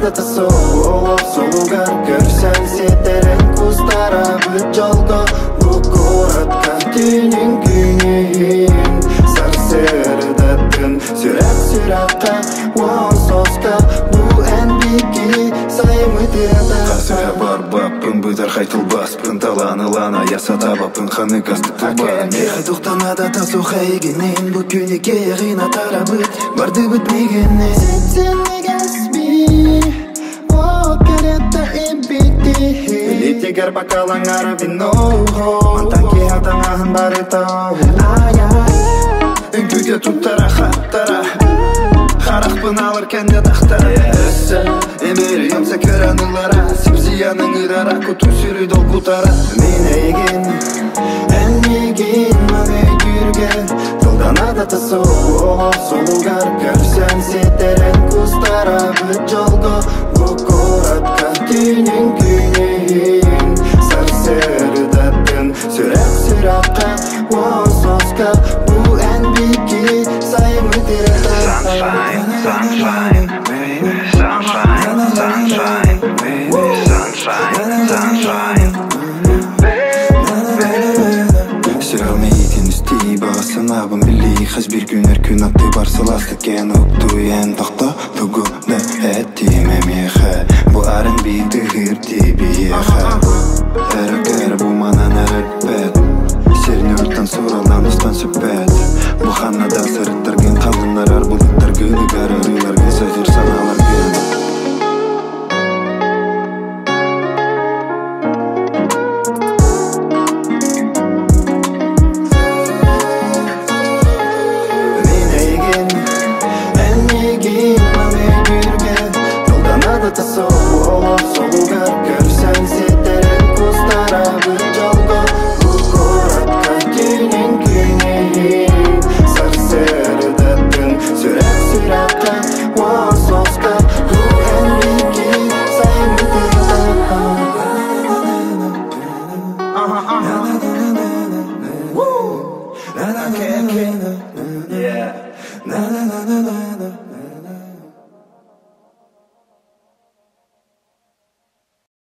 да соолуп сулугар көрсөң сетерең кустара бүт жолго бу городка түнүн күнүн сарсердаттын сүрөк сүракка соска бу энбики сайымы тирада казыра бар баппын быдар кайтылбаспын таланы лана ясата баппын ханы кастыктылбан меха туктанада тазу хайгенен бу күнүкө ягына тарабыт барды бүтмегенне сен негесби керетта эбити литигер бакалаңар вино антанки атаңаһын барыта үңкүгө туттара хаттара Харахпын алыр кенде тахтара Эмери емсе көранылара Сипсияның ырара Куту сүрі дол кутара Мене еген Энмеген Мане күрге Тылданада тасоо Солугар көрсен сетерен кустара Бүт жолго Бу коратка Түнүн күнүн Сарсердаттын Сүрек сүракка Соска Бу энбики Сайымы тирета Sunshine, baby, sunshine, sunshine, baby, sunshine, sunshine, Söylemeyken üstü bağısın abim billi Haz bir gün erkün attı barsalastık en oktu en takta Tugu da ettim emeğe Bu arın bir dıhır dibiye Erak bu manan erpet Serini örtten soralan ustan süpet Bu hanada sarıttargen kalınlar arbuluttar gülügar arılar Gezagir sanalar gül Solugar görsen siteren kustara bir jolgo Bu koratka günün günün Sarserdattın sürek sürakka Soska bu enbiki sayımı tırda